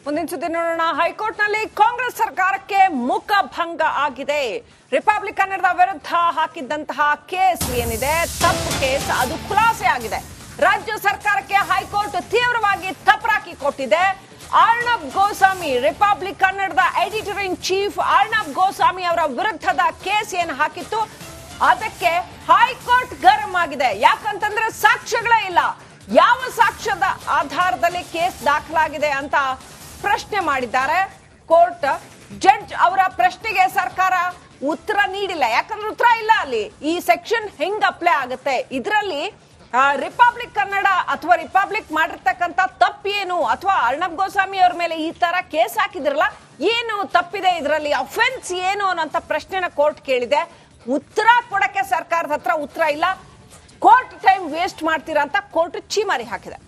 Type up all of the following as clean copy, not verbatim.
ಮುಂದಿನ ಸುದ್ದಿ ನೋಡೋಣ. ಹೈಕೋರ್ಟ್ನಲ್ಲಿ ಕಾಂಗ್ರೆಸ್ ಸರ್ಕಾರಕ್ಕೆ ಮುಖಭಂಗ ಆಗಿದೆ. ರಿಪಬ್ಲಿಕ್ ಕನ್ನಡದ ವಿರುದ್ಧ ಹಾಕಿದ್ದಂತಹ ಕೇಸ್ ಏನಿದೆ, ತಪ್ಪು ಕೇಸ್, ಅದು ಖುಲಾಸೆ ಆಗಿದೆ. ರಾಜ್ಯ ಸರ್ಕಾರಕ್ಕೆ ಹೈಕೋರ್ಟ್ ತೀವ್ರವಾಗಿ ತಪರಾಕಿ ಕೊಟ್ಟಿದೆ. ಅರ್ಣಬ್ ಗೋಸ್ವಾಮಿ, ರಿಪಬ್ಲಿಕ್ ಕನ್ನಡದ editor in chief Arnab Goswami ಅವರ ವಿರುದ್ಧದ ಕೇಸ್ ಏನು ಹಾಕಿತ್ತು, ಅದಕ್ಕೆ ಹೈಕೋರ್ಟ್ ಗರಂ ಆಗಿದೆ. ಯಾಕಂತಂದ್ರೆ ಸಾಕ್ಷ್ಯಗಳೇ ಇಲ್ಲ. ಯಾವ ಸಾಕ್ಷ್ಯದ ಆಧಾರದಲ್ಲಿ ಕೇಸ್ ದಾಖಲಾಗಿದೆ ಅಂತ ಪ್ರಶ್ನೆ ಮಾಡಿದ್ದಾರೆ ಕೋರ್ಟ್. ಜಡ್ಜ್ ಅವರ ಪ್ರಶ್ನೆಗೆ ಸರ್ಕಾರ ಉತ್ತರ ನೀಡಿಲ್ಲ. ಯಾಕಂದ್ರೆ ಉತ್ತರ ಇಲ್ಲ. ಅಲ್ಲಿ ಈ ಸೆಕ್ಷನ್ ಹೆಂಗ್ ಅಪ್ಲೈ ಆಗುತ್ತೆ, ಇದರಲ್ಲಿ ರಿಪಬ್ಲಿಕ್ ಕನ್ನಡ ಅಥವಾ ರಿಪಬ್ಲಿಕ್ ಮಾಡಿರ್ತಕ್ಕಂಥ ತಪ್ಪೇನು, ಅಥವಾ ಅರ್ಣಬ್ ಗೋಸ್ವಾಮಿ ಅವ್ರ ಮೇಲೆ ಈ ತರ ಕೇಸ್ ಹಾಕಿದ್ರಲ್ಲ, ಏನು ತಪ್ಪಿದೆ, ಇದರಲ್ಲಿ ಅಫೆನ್ಸ್ ಏನು ಅನ್ನೋಂಥ ಪ್ರಶ್ನೆನ ಕೋರ್ಟ್ ಕೇಳಿದೆ. ಉತ್ತರ ಕೊಡಕ್ಕೆ ಸರ್ಕಾರದ ಹತ್ರ ಉತ್ತರ ಇಲ್ಲ. ಕೋರ್ಟ್ ಟೈಮ್ ವೇಸ್ಟ್ ಮಾಡ್ತೀರಾ ಅಂತ ಕೋರ್ಟ್ ಛೀಮಾರಿ ಹಾಕಿದೆ.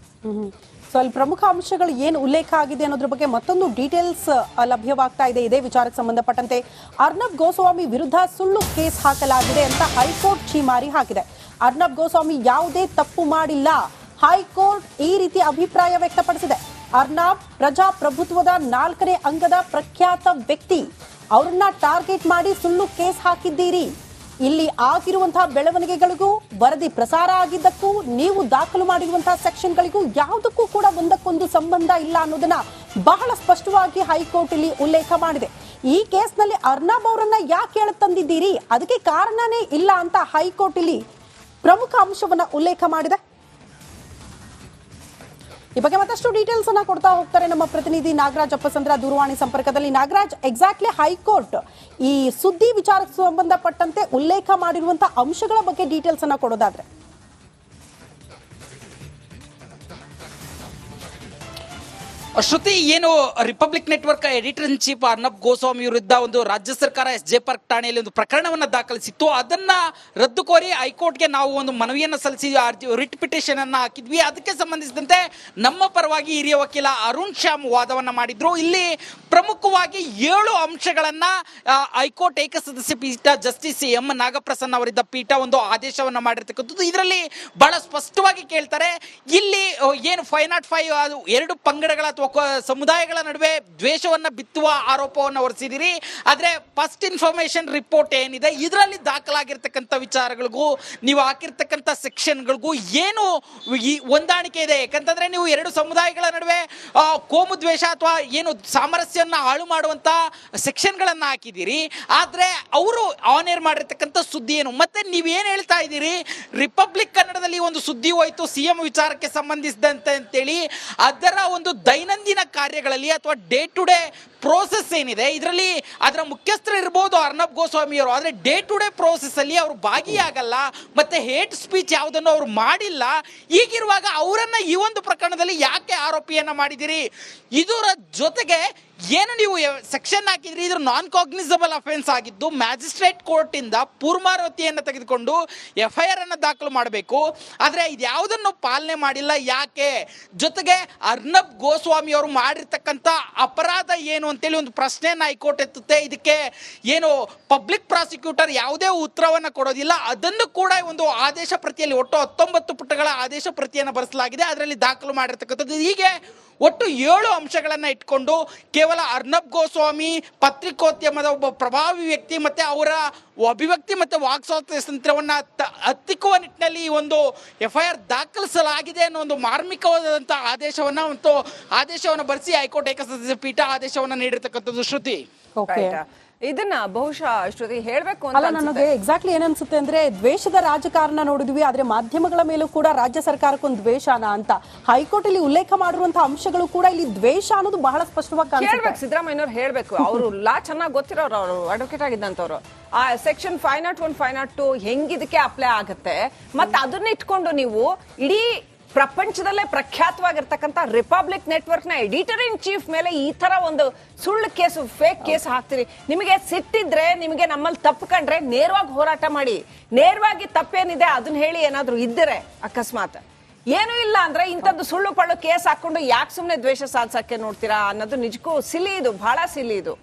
ಸೊ ಅಲ್ಲಿ ಪ್ರಮುಖ ಅಂಶಗಳು ಏನು ಉಲ್ಲೇಖ ಆಗಿದೆ ಅನ್ನೋದ್ರ ಬಗ್ಗೆ ಮತ್ತೊಂದು ಡೀಟೇಲ್ಸ್ ಲಭ್ಯವಾಗ್ತಾ ಇದೆ. ಇದೇ ವಿಚಾರಕ್ಕೆ ಸಂಬಂಧಪಟ್ಟಂತೆ ಅರ್ಣಬ್ ಗೋಸ್ವಾಮಿ ವಿರುದ್ಧ ಸುಳ್ಳು ಕೇಸ್ ಹಾಕಲಾಗಿದೆ ಅಂತ ಹೈಕೋರ್ಟ್ ಛೀಮಾರಿ ಹಾಕಿದೆ. ಅರ್ಣಬ್ ಗೋಸ್ವಾಮಿ ಯಾವುದೇ ತಪ್ಪು ಮಾಡಿಲ್ಲ, ಹೈಕೋರ್ಟ್ ಈ ರೀತಿ ಅಭಿಪ್ರಾಯ ವ್ಯಕ್ತಪಡಿಸಿದೆ. ಅರ್ಣಬ್ ಪ್ರಜಾಪ್ರಭುತ್ವದ 4ನೇ ಅಂಗದ ಪ್ರಖ್ಯಾತ ವ್ಯಕ್ತಿ, ಅವರನ್ನ ಟಾರ್ಗೆಟ್ ಮಾಡಿ ಸುಳ್ಳು ಕೇಸ್ ಹಾಕಿದ್ದೀರಿ. ಇಲ್ಲಿ ಆಗಿರುವಂತಹ ಬೆಳವಣಿಗೆಗಳಿಗೂ ವರದಿ ಪ್ರಸಾರ ಆಗಿದ್ದಕ್ಕೂ ನೀವು ದಾಖಲು ಮಾಡಿರುವಂತಹ ಸೆಕ್ಷನ್ಗಳಿಗೂ ಯಾವುದಕ್ಕೂ ಕೂಡ ಒಂದಕ್ಕೊಂದು ಸಂಬಂಧ ಇಲ್ಲ ಅನ್ನೋದನ್ನ ಬಹಳ ಸ್ಪಷ್ಟವಾಗಿ ಹೈಕೋರ್ಟ್ ಇಲ್ಲಿ ಉಲ್ಲೇಖ ಮಾಡಿದೆ. ಈ ಕೇಸ್ನಲ್ಲಿ ಅರ್ಣಬ್ ಅವರನ್ನ ಯಾಕೆ ತಂದಿದ್ದೀರಿ, ಅದಕ್ಕೆ ಕಾರಣನೇ ಇಲ್ಲ ಅಂತ ಹೈಕೋರ್ಟ್ ಇಲ್ಲಿ ಪ್ರಮುಖ ಅಂಶವನ್ನ ಉಲ್ಲೇಖ ಮಾಡಿದೆ. ಈ ಬಗ್ಗೆ ಮತ್ತಷ್ಟು ಡೀಟೇಲ್ಸ್ ಅನ್ನ ಕೊಡ್ತಾ ಹೋಗ್ತಾರೆ ನಮ್ಮ ಪ್ರತಿನಿಧಿ ನಾಗರಾಜ್ ಅಪ್ಪಸಂದ್ರ ದೂರವಾಣಿ ಸಂಪರ್ಕದಲ್ಲಿ. ನಾಗರಾಜ್, ಎಕ್ಸಾಕ್ಟ್ಲಿ ಹೈಕೋರ್ಟ್ ಈ ಸುದ್ದಿ ವಿಚಾರಕ್ಕೆ ಸಂಬಂಧಪಟ್ಟಂತೆ ಉಲ್ಲೇಖ ಮಾಡಿರುವಂತಹ ಅಂಶಗಳ ಬಗ್ಗೆ ಡೀಟೇಲ್ಸ್ ಅನ್ನ ಕೊಡೋದಾದ್ರೆ. ಶ್ರುತಿ, ಏನು republic network editor in chief Arnab Goswami ವಿರುದ್ಧ ಒಂದು ರಾಜ್ಯ ಸರ್ಕಾರ SJ ಪಾರ್ಕ್ ಠಾಣೆಯಲ್ಲಿ ಒಂದು ಪ್ರಕರಣವನ್ನ ದಾಖಲಿಸಿತ್ತು. ಅದನ್ನ ರದ್ದು ಕೋರಿ ಹೈಕೋರ್ಟ್ಗೆ ನಾವು ಒಂದು ಮನವಿಯನ್ನು ಸಲ್ಲಿಸಿ ರಿಟ್ ಪಿಟಿಷನ್ ಅನ್ನ ಹಾಕಿದ್ವಿ. ಅದಕ್ಕೆ ಸಂಬಂಧಿಸಿದಂತೆ ನಮ್ಮ ಪರವಾಗಿ ಹಿರಿಯ ವಕೀಲ ಅರುಣ್ ಶ್ಯಾಮ್ ವಾದವನ್ನ ಮಾಡಿದ್ರು. ಇಲ್ಲಿ ಪ್ರಮುಖವಾಗಿ 7 ಅಂಶಗಳನ್ನ ಹೈಕೋರ್ಟ್ ಏಕಸದಸ್ಯ ಪೀಠ ಜಸ್ಟಿಸ್ M ನಾಗಪ್ರಸನ್ನ ಅವರಿದ್ದ ಪೀಠ ಒಂದು ಆದೇಶವನ್ನ ಮಾಡಿರ್ತಕ್ಕಂಥದ್ದು. ಇದರಲ್ಲಿ ಬಹಳ ಸ್ಪಷ್ಟವಾಗಿ ಕೇಳ್ತಾರೆ, ಇಲ್ಲಿ ಏನು 505 2 ಪಂಗಡಗಳ ಅಥವಾ ಸಮುದಾಯಗಳ ನಡುವೆ ದ್ವೇಷವನ್ನ ಬಿತ್ತುವ ಆರೋಪವನ್ನು ಹೊರಿಸಿದಿರಿ. ಆದ್ರೆ ಫಸ್ಟ್ ಇನ್ಫಾರ್ಮೇಶನ್ ರಿಪೋರ್ಟ್ ಏನಿದೆ, ಇದರಲ್ಲಿ ದಾಖಲಾಗಿರ್ತಕ್ಕಂಥ ವಿಚಾರಗಳಿಗೂ ನೀವು ಹಾಕಿರ್ತಕ್ಕಂಥ ಸೆಕ್ಷನ್ಗಳಿಗೂ ಏನು ಹೊಂದಾಣಿಕೆ ಇದೆ. ಯಾಕಂತಂದ್ರೆ ನೀವು 2 ಸಮುದಾಯಗಳ ನಡುವೆ ಕೋಮು ದ್ವೇಷ ಅಥವಾ ಏನು ಸಾಮರಸ್ಯವನ್ನ ಹಾಳು ಮಾಡುವಂತ ಸೆಕ್ಷನ್ಗಳನ್ನ ಹಾಕಿದ್ದೀರಿ. ಆದ್ರೆ ಅವರು ಆನ್ ಏರ್ ಮಾಡಿರ್ತಕ್ಕಂಥ ಸುದ್ದಿ ಏನು, ಮತ್ತೆ ನೀವೇನ್ ಹೇಳ್ತಾ ಇದ್ದೀರಿ, ರಿಪಬ್ಲಿಕ್ ಕನ್ನಡದಲ್ಲಿ ಒಂದು ಸುದ್ದಿ ಹೋಯ್ತು CM ವಿಚಾರಕ್ಕೆ ಸಂಬಂಧಿಸಿದಂತೆ ಅಂತೇಳಿ, ಅದರ ಒಂದು ದೈನಂದಿನ ಕಾರ್ಯಗಳಲ್ಲಿ ಅಥವಾ ಡೇ ಟು ಡೇ ಪ್ರೋಸೆಸ್ ಏನಿದೆ, ಇದರಲ್ಲಿ ಅದರ ಮುಖ್ಯಸ್ಥರು ಇರ್ಬೋದು ಅರ್ಣಬ್ ಗೋಸ್ವಾಮಿ ಅವರು, ಆದರೆ ಡೇ ಟು ಡೇ ಪ್ರೋಸೆಸ್ ಅಲ್ಲಿ ಅವರು ಭಾಗಿಯಾಗಲ್ಲ, ಮತ್ತೆ ಹೇಟ್ ಸ್ಪೀಚ್ ಯಾವುದನ್ನು ಅವರು ಮಾಡಿಲ್ಲ. ಹೀಗಿರುವಾಗ ಅವರನ್ನ ಈ ಒಂದು ಪ್ರಕರಣದಲ್ಲಿ ಯಾಕೆ ಆರೋಪಿಯನ್ನ ಮಾಡಿದಿರಿ? ಇದರ ಜೊತೆಗೆ ಏನು ನೀವು ಸೆಕ್ಷನ್ ಹಾಕಿದ್ರಿ, ಇದ್ರ ನಾನ್ ಕಾಗ್ನಿಸಬಲ್ ಅಫೆನ್ಸ್ ಆಗಿದ್ದು ಮ್ಯಾಜಿಸ್ಟ್ರೇಟ್ ಕೋರ್ಟ್ ಇಂದ ಪೂರ್ವಾನುಮತಿಯನ್ನು ತೆಗೆದುಕೊಂಡು FIR ಅನ್ನು ದಾಖಲು ಮಾಡಬೇಕು. ಆದರೆ ಇದ್ಯಾವುದನ್ನು ಪಾಲನೆ ಮಾಡಿಲ್ಲ. ಯಾಕೆ? ಜೊತೆಗೆ ಅರ್ಣಬ್ ಗೋಸ್ವಾಮಿ ಅವರು ಮಾಡಿರ್ತಕ್ಕಂಥ ಅಪರಾಧ ಏನು ಅಂತೇಳಿ ಒಂದು ಪ್ರಶ್ನೆಯನ್ನು ಹೈಕೋರ್ಟ್ ಎತ್ತುತ್ತೆ. ಇದಕ್ಕೆ ಏನು ಪಬ್ಲಿಕ್ ಪ್ರಾಸಿಕ್ಯೂಟರ್ ಯಾವುದೇ ಉತ್ತರವನ್ನು ಕೊಡೋದಿಲ್ಲ. ಅದನ್ನು ಕೂಡ ಒಂದು ಆದೇಶ ಪ್ರತಿಯಲ್ಲಿ ಒಟ್ಟು 19 ಪುಟಗಳ ಆದೇಶ ಪ್ರತಿಯನ್ನು ಬರೆಸಲಾಗಿದೆ. ಅದರಲ್ಲಿ ದಾಖಲು ಮಾಡಿರ್ತಕ್ಕಂಥದ್ದು. ಹೀಗೆ ಒಟ್ಟು 7 ಅಂಶಗಳನ್ನು ಇಟ್ಕೊಂಡು ಕೇವಲ ಅರ್ಣಬ್ ಗೋಸ್ವಾಮಿ ಪತ್ರಿಕೋದ್ಯಮದ ಒಬ್ಬ ಪ್ರಭಾವಿ ವ್ಯಕ್ತಿ ಮತ್ತೆ ಅವರ ಅಭಿವ್ಯಕ್ತಿ ಮತ್ತೆ ವಾಕ್ ಸ್ವಾತಂತ್ರ್ಯವನ್ನ ಹತ್ತಿಕ್ಕುವ ನಿಟ್ಟಿನಲ್ಲಿ ಈ ಒಂದು FIR ದಾಖಲಿಸಲಾಗಿದೆ ಅನ್ನೋ ಒಂದು ಮಾರ್ಮಿಕವಾದಂತಹ ಆದೇಶವನ್ನು ಬರೆಸಿ ಹೈಕೋರ್ಟ್ ಏಕಸದಸ್ಯ ಪೀಠ ಆದೇಶವನ್ನು ನೀಡಿರ್ತಕ್ಕಂಥದ್ದು. ಶ್ರುತಿ, ಇದನ್ನ ಬಹುಶಃ ಶ್ರುತಿ ಹೇಳ್ಬೇಕು ಅಲ್ಲ, ನನಗೆ ಎಕ್ಸಾಕ್ಟ್ಲಿ ಏನನ್ಸುತ್ತೆ ಅಂದ್ರೆ ದ್ವೇಷದ ರಾಜಕಾರಣ ನೋಡಿದ್ವಿ, ಆದ್ರೆ ಮಾಧ್ಯಮಗಳ ಮೇಲೂ ಕೂಡ ರಾಜ್ಯ ಸರ್ಕಾರಕ್ಕೊಂದು ದ್ವೇಷನ ಅಂತ ಹೈಕೋರ್ಟ್ ಇಲ್ಲಿ ಉಲ್ಲೇಖ ಮಾಡಿರುವಂತಹ ಅಂಶಗಳು ಕೂಡ ಇಲ್ಲಿ ದ್ವೇಷ ಅನ್ನೋದು ಬಹಳ ಸ್ಪಷ್ಟವಾಗಿ ಹೇಳ್ಬೇಕು. ಸಿದ್ದರಾಮಯ್ಯನವ್ರು ಹೇಳ್ಬೇಕು, ಅವರು ಲಾ ಚೆನ್ನಾಗಿ ಗೊತ್ತಿರೋರು, ಅವರು ಅಡ್ವೊಕೇಟ್ ಆಗಿದ್ದಂತವ್ರು. ಆ ಸೆಕ್ಷನ್ 501 502 ಹೆಂಗಿದಕ್ಕೆ ಅಪ್ಲೈ ಆಗುತ್ತೆ, ಮತ್ತೆ ಅದನ್ನ ಇಟ್ಕೊಂಡು ನೀವು ಇಡೀ ಪ್ರಪಂಚದಲ್ಲೇ ಪ್ರಖ್ಯಾತವಾಗಿರ್ತಕ್ಕಂಥ ರಿಪಬ್ಲಿಕ್ ನೆಟ್ವರ್ಕ್ ನ ಎಡಿಟರ್ ಇನ್ ಚೀಫ್ ಮೇಲೆ ಈ ತರ ಒಂದು ಸುಳ್ಳು ಕೇಸು, ಫೇಕ್ ಕೇಸ್ ಹಾಕ್ತೀರಿ. ನಿಮಗೆ ಸಿಟ್ಟಿದ್ರೆ, ನಿಮಗೆ ನಮ್ಮಲ್ಲಿ ತಪ್ಪು ಕಂಡ್ರೆ ನೇರವಾಗಿ ಹೋರಾಟ ಮಾಡಿ. ನೇರವಾಗಿ ತಪ್ಪೇನಿದೆ ಅದನ್ನ ಹೇಳಿ. ಏನಾದ್ರು ಇದ್ದರೆ ಅಕಸ್ಮಾತ್ ಏನು ಇಲ್ಲ ಅಂದ್ರೆ ಇಂಥದ್ದು ಸುಳ್ಳು ಪಳ್ಳು ಕೇಸ್ ಹಾಕೊಂಡು ಯಾಕೆ ಸುಮ್ನೆ ದ್ವೇಷ ಸಾಧಿಸಕ್ಕೆ ನೋಡ್ತೀರಾ ಅನ್ನೋದು ನಿಜಕ್ಕೂ ಸಿಲಿ. ಇದು ಬಹಳ ಸಿಲಿ. ಇದು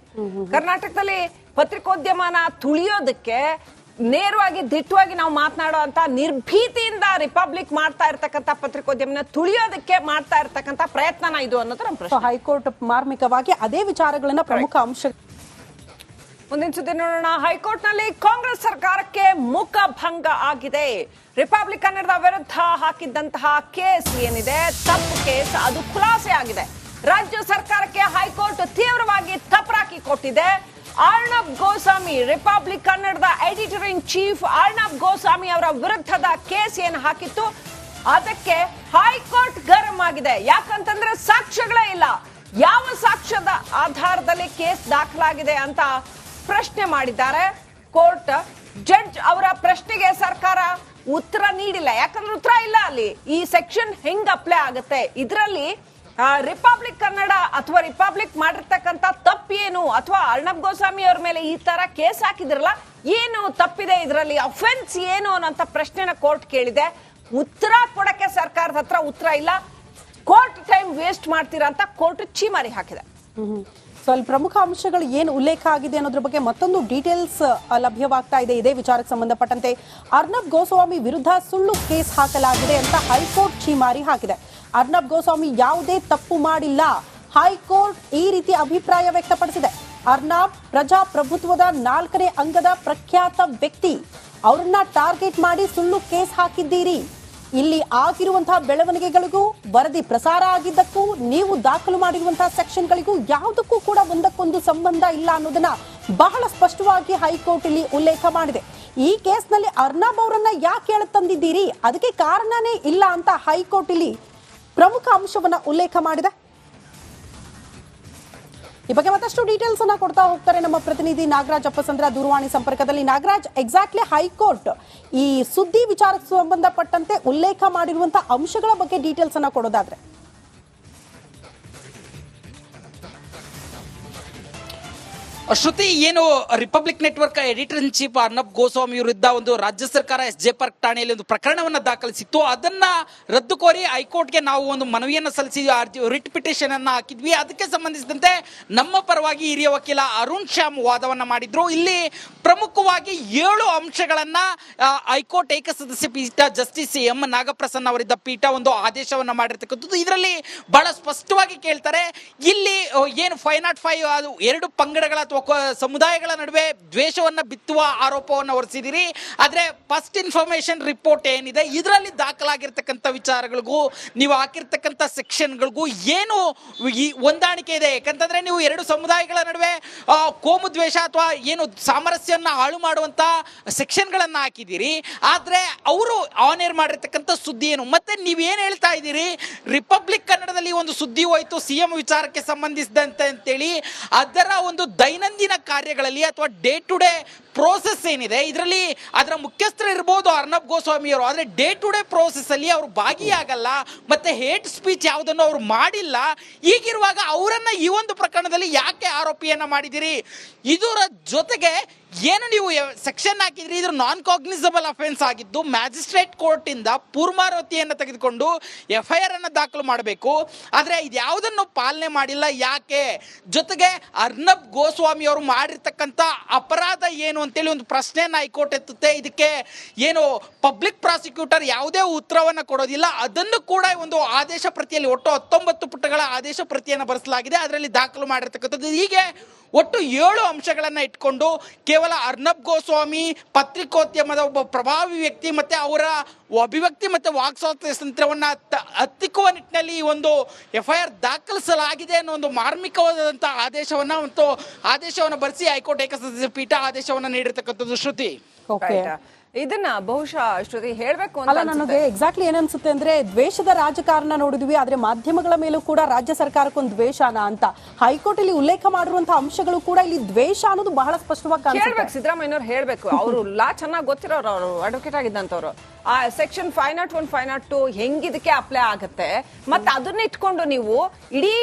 ಕರ್ನಾಟಕದಲ್ಲಿ ಪತ್ರಿಕೋದ್ಯಮನ ತುಳಿಯೋದಕ್ಕೆ ನೇರವಾಗಿ ದಿಟ್ಟವಾಗಿ ನಾವು ಮಾತನಾಡುವಂತ ನಿರ್ಭೀತಿಯಿಂದ ರಿಪಬ್ಲಿಕ್ ಮಾಡ್ತಾ ಇರ್ತಕ್ಕಂಥ ಪತ್ರಿಕೋದ್ಯಮನ ತುಳಿಯೋದಕ್ಕೆ ಮಾಡ್ತಾ ಇರ್ತಕ್ಕಂಥ ಪ್ರಯತ್ನನ ಇದು ಅನ್ನೋದು ನಮ್ಮ ಪ್ರಶ್ನೆ. ಹೈಕೋರ್ಟ್ ಮಾರ್ಮಿಕವಾಗಿ ಅದೇ ವಿಚಾರಗಳನ್ನ ಪ್ರಮುಖ ಅಂಶ. ಮುಂದಿನ ಸುದ್ದಿ ನೋಡೋಣ. ಹೈಕೋರ್ಟ್ ನಲ್ಲಿ ಕಾಂಗ್ರೆಸ್ ಸರ್ಕಾರಕ್ಕೆ ಮುಖಭಂಗ ಆಗಿದೆ. ರಿಪಬ್ಲಿಕನ್ನರ ವಿರುದ್ಧ ಹಾಕಿದ್ದಂತಹ ಕೇಸ್ ಏನಿದೆ, ತಪ್ಪು ಕೇಸ್, ಅದು ಖುಲಾಸೆ ಆಗಿದೆ. ರಾಜ್ಯ ಸರ್ಕಾರಕ್ಕೆ ಹೈಕೋರ್ಟ್ ತೀವ್ರವಾಗಿ ತಪರಾಕಿ ಕೊಟ್ಟಿದೆ. ಅರ್ಣಬ್ ಗೋಸ್ವಾಮಿ, ರಿಪಬ್ಲಿಕ್ ಕನ್ನಡದ editor in chief Arnab Goswami ಅವರ ವಿರುದ್ಧದ ಕೇಸ್ ಏನು ಹಾಕಿತ್ತು ಅದಕ್ಕೆ ಹೈಕೋರ್ಟ್ ಗರಂ ಆಗಿದೆ. ಯಾಕಂತಂದ್ರೆ ಸಾಕ್ಷ್ಯಗಳೇ ಇಲ್ಲ. ಯಾವ ಸಾಕ್ಷ್ಯದ ಆಧಾರದಲ್ಲಿ ಕೇಸ್ ದಾಖಲಾಗಿದೆ ಅಂತ ಪ್ರಶ್ನೆ ಮಾಡಿದ್ದಾರೆ ಕೋರ್ಟ್. ಜಡ್ಜ್ ಅವರ ಪ್ರಶ್ನೆಗೆ ಸರ್ಕಾರ ಉತ್ತರ ನೀಡಿಲ್ಲ. ಯಾಕಂದ್ರೆ ಉತ್ತರ ಇಲ್ಲ. ಅಲ್ಲಿ ಈ ಸೆಕ್ಷನ್ ಹೆಂಗ್ ಅಪ್ಲೈ ಆಗುತ್ತೆ, ಇದರಲ್ಲಿ ರಿಪಬ್ಲಿಕ್ ಕನ್ನಡ ಅಥವಾ ರಿಪಬ್ಲಿಕ್ ಮಾಡಿರ್ತಕ್ಕಂಥ ತಪ್ಪೇನು, ಅಥವಾ ಅರ್ಣಬ್ ಗೋಸ್ವಾಮಿ ಅವ್ರ ಮೇಲೆ ಈ ತರ ಕೇಸ್ ಹಾಕಿದ್ರಲ್ಲ, ಏನು ತಪ್ಪಿದೆ, ಇದರಲ್ಲಿ ಅಫೆನ್ಸ್ ಏನು ಅನ್ನೋಂಥ ಪ್ರಶ್ನೆನ ಕೋರ್ಟ್ ಕೇಳಿದೆ. ಉತ್ತರ ಕೊಡಕ್ಕೆ ಸರ್ಕಾರದ ಹತ್ರ ಉತ್ತರ ಇಲ್ಲ. ಕೋರ್ಟ್ ಟೈಮ್ ವೇಸ್ಟ್ ಮಾಡ್ತೀರಾ ಅಂತ ಕೋರ್ಟ್ ಛೀಮಾರಿ ಹಾಕಿದೆ. ಸೊ ಅಲ್ಲಿ ಪ್ರಮುಖ ಅಂಶಗಳು ಏನು ಉಲ್ಲೇಖ ಆಗಿದೆ ಅನ್ನೋದ್ರ ಬಗ್ಗೆ ಮತ್ತೊಂದು ಡೀಟೇಲ್ಸ್ ಲಭ್ಯವಾಗ್ತಾ ಇದೆ. ಇದೇ ವಿಚಾರಕ್ಕೆ ಸಂಬಂಧಪಟ್ಟಂತೆ ಅರ್ಣಬ್ ಗೋಸ್ವಾಮಿ ವಿರುದ್ಧ ಸುಳ್ಳು ಕೇಸ್ ಹಾಕಲಾಗಿದೆ ಅಂತ ಹೈಕೋರ್ಟ್ ಛೀಮಾರಿ ಹಾಕಿದೆ. ಅರ್ಣಬ್ ಗೋಸ್ವಾಮಿ ಯಾವುದೇ ತಪ್ಪು ಮಾಡಿಲ್ಲ. ಹೈಕೋರ್ಟ್ ಈ ರೀತಿ ಅಭಿಪ್ರಾಯ ವ್ಯಕ್ತಪಡಿಸಿದೆ. ಅರ್ಣಬ್ ಪ್ರಜಾಪ್ರಭುತ್ವದ 4ನೇ ಅಂಗದ ಪ್ರಖ್ಯಾತ ವ್ಯಕ್ತಿ. ಅವರನ್ನ ಟಾರ್ಗೆಟ್ ಮಾಡಿ ಸುಳ್ಳು ಕೇಸ್ ಹಾಕಿದ್ದೀರಿ. ಇಲ್ಲಿ ಆಗಿರುವಂತಹ ಬೆಳವಣಿಗೆಗಳಿಗೂ ವರದಿ ಪ್ರಸಾರ ಆಗಿದ್ದಕ್ಕೂ ನೀವು ದಾಖಲು ಮಾಡಿರುವಂತಹ ಸೆಕ್ಷನ್ಗಳಿಗೂ ಯಾವುದಕ್ಕೂ ಕೂಡ ಒಂದಕ್ಕೊಂದು ಸಂಬಂಧ ಇಲ್ಲ ಅನ್ನೋದನ್ನ ಬಹಳ ಸ್ಪಷ್ಟವಾಗಿ ಹೈಕೋರ್ಟ್ ಇಲ್ಲಿ ಉಲ್ಲೇಖ ಮಾಡಿದೆ. ಈ ಕೇಸ್ನಲ್ಲಿ ಅರ್ಣಬ್ ಅವರನ್ನ ಯಾಕೆ ಎಳೆತಂದಿದ್ದೀರಿ, ಅದಕ್ಕೆ ಕಾರಣನೇ ಇಲ್ಲ ಅಂತ ಹೈಕೋರ್ಟ್ ಇಲ್ಲಿ ಪ್ರಮುಖ ಅಂಶವನ್ನ ಉಲ್ಲೇಖ ಮಾಡಿದೆ. ಈ ಬಗ್ಗೆ ಮತ್ತಷ್ಟು ಡೀಟೇಲ್ಸ್ ಅನ್ನ ಕೊಡ್ತಾ ಹೋಗ್ತಾರೆ ನಮ್ಮ ಪ್ರತಿನಿಧಿ ನಾಗರಾಜ್ ಅಪ್ಪಸಂದ್ರ ದೂರವಾಣಿ ಸಂಪರ್ಕದಲ್ಲಿ. ನಾಗರಾಜ್, ಎಕ್ಸಾಕ್ಟ್ಲಿ ಹೈಕೋರ್ಟ್ ಈ ಸುದ್ದಿ ವಿಚಾರಕ್ಕೆ ಸಂಬಂಧಪಟ್ಟಂತೆ ಉಲ್ಲೇಖ ಮಾಡಿರುವಂತಹ ಅಂಶಗಳ ಬಗ್ಗೆ ಡೀಟೇಲ್ಸ್ ಅನ್ನ ಕೊಡೋದಾದ್ರೆ. ಶ್ರುತಿ, ಏನು republic network editor in chief Arnab Goswami ವಿರುದ್ಧ ಒಂದು ರಾಜ್ಯ ಸರ್ಕಾರ SJ ಪಾರ್ಕ್ ಠಾಣೆಯಲ್ಲಿ ಒಂದು ಪ್ರಕರಣವನ್ನ ದಾಖಲಿಸಿತ್ತು. ಅದನ್ನ ರದ್ದು ಕೋರಿ ಹೈಕೋರ್ಟ್ಗೆ ನಾವು ಒಂದು ಮನವಿಯನ್ನ ಸಲ್ಲಿಸಿ ರಿಟ್ ಪಿಟಿಷನ್ ಅನ್ನ ಹಾಕಿದ್ವಿ. ಅದಕ್ಕೆ ಸಂಬಂಧಿಸಿದಂತೆ ನಮ್ಮ ಪರವಾಗಿ ಹಿರಿಯ ವಕೀಲ ಅರುಣ್ ಶ್ಯಾಮ್ ವಾದವನ್ನ ಮಾಡಿದ್ರು. ಇಲ್ಲಿ ಪ್ರಮುಖವಾಗಿ 7 ಅಂಶಗಳನ್ನ ಹೈಕೋರ್ಟ್ ಏಕಸದಸ್ಯ ಪೀಠ ಜಸ್ಟಿಸ್ ಎಂ ನಾಗಪ್ರಸನ್ನ ಅವರಿದ್ದ ಪೀಠ ಒಂದು ಆದೇಶವನ್ನ ಮಾಡಿರ್ತಕ್ಕಂಥದ್ದು. ಇದರಲ್ಲಿ ಬಹಳ ಸ್ಪಷ್ಟವಾಗಿ ಕೇಳ್ತಾರೆ, ಇಲ್ಲಿ ಏನು 505 ಅದು 2 ಪಂಗಡಗಳ ಅಥವಾ ಸಮುದಾಯಗಳ ನಡುವೆ ದ್ವೇಷವನ್ನ ಬಿತ್ತುವ ಆರೋಪವನ್ನು ಹೊರಿಸಿದಿರಿ. ಆದ್ರೆ ಫಸ್ಟ್ ಇನ್ಫಾರ್ಮೇಶನ್ ರಿಪೋರ್ಟ್ ಏನಿದೆ ಇದರಲ್ಲಿ ದಾಖಲಾಗಿರ್ತಕ್ಕಂಥ ವಿಚಾರಗಳಿಗೂ ನೀವು ಹಾಕಿರ್ತಕ್ಕಂಥ ಸೆಕ್ಷನ್ಗಳಿಗೂ ಏನು ಈ ಹೊಂದಾಣಿಕೆ ಇದೆ. ಯಾಕಂತಂದ್ರೆ ನೀವು 2 ಸಮುದಾಯಗಳ ನಡುವೆ ಕೋಮು ದ್ವೇಷ ಅಥವಾ ಏನು ಸಾಮರಸ್ಯವನ್ನ ಹಾಳು ಮಾಡುವಂತ ಸೆಕ್ಷನ್ಗಳನ್ನ ಹಾಕಿದ್ದೀರಿ. ಆದ್ರೆ ಅವರು ಆನ್ ಏರ್ ಮಾಡಿರ್ತಕ್ಕಂಥ ಸುದ್ದಿ ಏನು, ಮತ್ತೆ ನೀವೇನ್ ಹೇಳ್ತಾ ಇದ್ದೀರಿ, ರಿಪಬ್ಲಿಕ್ ಕನ್ನಡದಲ್ಲಿ ಒಂದು ಸುದ್ದಿ ಹೋಯ್ತು CM ವಿಚಾರಕ್ಕೆ ಸಂಬಂಧಿಸಿದಂತೆ ಅಂತೇಳಿ, ಅದರ ಒಂದು ದೈನಂದಿನ ಕಾರ್ಯಗಳಲ್ಲಿ ಅಥವಾ ಡೇ ಟು ಡೇ ಪ್ರೋಸೆಸ್ ಏನಿದೆ ಇದರಲ್ಲಿ ಅದರ ಮುಖ್ಯಸ್ಥರು ಇರ್ಬೋದು ಅರ್ಣಬ್ ಗೋಸ್ವಾಮಿ ಅವರು, ಆದರೆ ಡೇ ಟು ಡೇ ಪ್ರೋಸೆಸ್ ಅಲ್ಲಿ ಅವರು ಭಾಗಿಯಾಗಲ್ಲ, ಮತ್ತೆ ಹೇಟ್ ಸ್ಪೀಚ್ ಯಾವುದನ್ನು ಅವರು ಮಾಡಿಲ್ಲ. ಹೀಗಿರುವಾಗ ಅವರನ್ನ ಈ ಒಂದು ಪ್ರಕರಣದಲ್ಲಿ ಯಾಕೆ ಆರೋಪಿಯನ್ನ ಮಾಡಿದಿರಿ? ಇದರ ಜೊತೆಗೆ ಏನು ನೀವು ಸೆಕ್ಷನ್ ಹಾಕಿದ್ರಿ, ಇದ್ರ ನಾನ್ ಕಾಗ್ನಿಸಬಲ್ ಅಫೆನ್ಸ್ ಆಗಿದ್ದು ಮ್ಯಾಜಿಸ್ಟ್ರೇಟ್ ಕೋರ್ಟ್ ಇಂದ ಪೂರ್ವಾರೋತಿಯನ್ನು ತೆಗೆದುಕೊಂಡು FIR ಅನ್ನು ದಾಖಲು ಮಾಡಬೇಕು. ಆದರೆ ಇದ್ಯಾವುದನ್ನು ಪಾಲನೆ ಮಾಡಿಲ್ಲ. ಯಾಕೆ? ಜೊತೆಗೆ ಅರ್ಣಬ್ ಗೋಸ್ವಾಮಿ ಅವರು ಮಾಡಿರ್ತಕ್ಕಂಥ ಅಪರಾಧ ಏನು ಅಂತೇಳಿ ಒಂದು ಪ್ರಶ್ನೆಯನ್ನು ಹೈಕೋರ್ಟ್ ಎತ್ತುತ್ತೆ. ಇದಕ್ಕೆ ಏನು ಪಬ್ಲಿಕ್ ಪ್ರಾಸಿಕ್ಯೂಟರ್ ಯಾವುದೇ ಉತ್ತರವನ್ನು ಕೊಡೋದಿಲ್ಲ. ಅದನ್ನು ಕೂಡ ಒಂದು ಆದೇಶ ಪ್ರತಿಯಲ್ಲಿ ಒಟ್ಟು 19 ಪುಟಗಳ ಆದೇಶ ಪ್ರತಿಯನ್ನು ಬರೆಸಲಾಗಿದೆ. ಅದರಲ್ಲಿ ದಾಖಲು ಮಾಡಿರ್ತಕ್ಕಂಥದ್ದು. ಹೀಗೆ ಒಟ್ಟು 7 ಅಂಶಗಳನ್ನ ಇಟ್ಕೊಂಡು ಕೇವಲ ಅರ್ಣಬ್ ಗೋಸ್ವಾಮಿ ಪತ್ರಿಕೋದ್ಯಮದ ಒಬ್ಬ ಪ್ರಭಾವಿ ವ್ಯಕ್ತಿ ಮತ್ತೆ ಅವರ ಅಭಿವ್ಯಕ್ತಿ ಮತ್ತೆ ವಾಕ್ ಸ್ವಾತಂತ್ರ್ಯವನ್ನ ಹತ್ತಿಕ್ಕುವ ನಿಟ್ಟಿನಲ್ಲಿ ಈ ಒಂದು FIR ದಾಖಲಿಸಲಾಗಿದೆ ಅನ್ನೋ ಒಂದು ಮಾರ್ಮಿಕವಾದಂತಹ ಆದೇಶವನ್ನು ಬರೆಸಿ ಹೈಕೋರ್ಟ್ ಏಕಸದಸ್ಯ ಪೀಠ ಆದೇಶವನ್ನು ನೀಡಿರ್ತಕ್ಕಂಥದ್ದು. ಶ್ರುತಿ, ಇದನ್ನ ಬಹುಶಃ ಶ್ರುತಿ ಹೇಳ್ಬೇಕು ಅಲ್ಲ, ನನಗೆ ಎಕ್ಸಾಕ್ಟ್ಲಿ ಏನನ್ಸುತ್ತೆ ಅಂದ್ರೆ ದ್ವೇಷದ ರಾಜಕಾರಣ ನೋಡಿದ್ವಿ, ಆದ್ರೆ ಮಾಧ್ಯಮಗಳ ಮೇಲೂ ಕೂಡ ರಾಜ್ಯ ಸರ್ಕಾರಕ್ಕೊಂದು ದ್ವೇಷನ ಅಂತ ಹೈಕೋರ್ಟ್ ಇಲ್ಲಿ ಉಲ್ಲೇಖ ಮಾಡಿರುವಂತಹ ಅಂಶಗಳು ಕೂಡ ಇಲ್ಲಿ ದ್ವೇಷ ಅನ್ನೋದು ಬಹಳ ಸ್ಪಷ್ಟವಾಗಿ ಹೇಳ್ಬೇಕು. ಸಿದ್ದರಾಮಯ್ಯನವ್ರು ಹೇಳ್ಬೇಕು, ಅವರು ಲಾ ಚೆನ್ನಾಗಿ ಗೊತ್ತಿರೋರು, ಅವರು ಅಡ್ವೊಕೇಟ್ ಆಗಿದ್ದಂತವ್ರು. ಆ ಸೆಕ್ಷನ್ 501 502 ಹೆಂಗಿದಕ್ಕೆ ಅಪ್ಲೈ ಆಗುತ್ತೆ, ಮತ್ತೆ ಅದನ್ನ ಇಟ್ಕೊಂಡು ನೀವು ಇಡೀ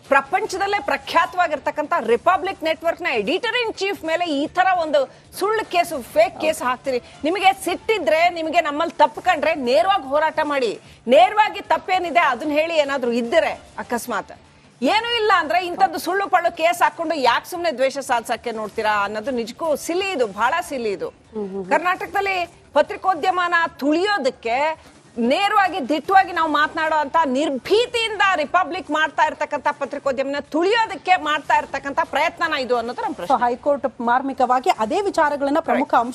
ಪ್ರಪಂಚದಲ್ಲೇ ಪ್ರಖ್ಯಾತವಾಗಿರ್ತಕ್ಕಂಥ ರಿಪಬ್ಲಿಕ್ ನೆಟ್ವರ್ಕ್ ನ ಎಡಿಟರ್ ಇನ್ ಚೀಫ್ ಮೇಲೆ ಈ ತರ ಒಂದು ಸುಳ್ಳು ಕೇಸು, ಫೇಕ್ ಕೇಸ್ ಹಾಕ್ತೀರಿ. ನಿಮಗೆ ಸಿಟ್ಟಿದ್ರೆ, ನಿಮಗೆ ನಮ್ಮಲ್ಲಿ ತಪ್ಪು ಕಂಡ್ರೆ ನೇರವಾಗಿ ಹೋರಾಟ ಮಾಡಿ, ನೇರವಾಗಿ ತಪ್ಪೇನಿದೆ ಅದನ್ನ ಹೇಳಿ. ಏನಾದ್ರು ಇದ್ದರೆ ಅಕಸ್ಮಾತ್ ಏನು ಇಲ್ಲ ಅಂದ್ರೆ ಇಂಥದ್ದು ಸುಳ್ಳು ಪಳ್ಳು ಕೇಸ್ ಹಾಕೊಂಡು ಯಾಕೆ ಸುಮ್ನೆ ದ್ವೇಷ ಸಾಧಿಸಕ್ಕೆ ನೋಡ್ತೀರಾ ಅನ್ನೋದು ನಿಜಕ್ಕೂ ಸಿಲಿ, ಇದು ಬಹಳ ಸಿಲಿ. ಇದು ಕರ್ನಾಟಕದಲ್ಲಿ ಪತ್ರಿಕೋದ್ಯಮನ ತುಳಿಯೋದಕ್ಕೆ ನೇರವಾಗಿ ದಿಟ್ಟವಾಗಿ ನಾವು ಮಾತನಾಡೋ ಅಂತ ನಿರ್ಭೀತಿಯಿಂದ ರಿಪಬ್ಲಿಕ್ ಮಾಡ್ತಾ ಇರ್ತಕ್ಕಂಥ ಪತ್ರಿಕೋದ್ಯಮನ ತುಳಿಯೋದಕ್ಕೆ ಮಾಡ್ತಾ ಇರ್ತಕ್ಕಂಥ ಪ್ರಯತ್ನನ ಇದು ಅನ್ನೋದು ನಮ್ಮ ಪ್ರಶ್ನೆ. ಹೈಕೋರ್ಟ್ ಮಾರ್ಮಿಕವಾಗಿ ಅದೇ ವಿಚಾರಗಳನ್ನ ಪ್ರಮುಖ ಅಂಶ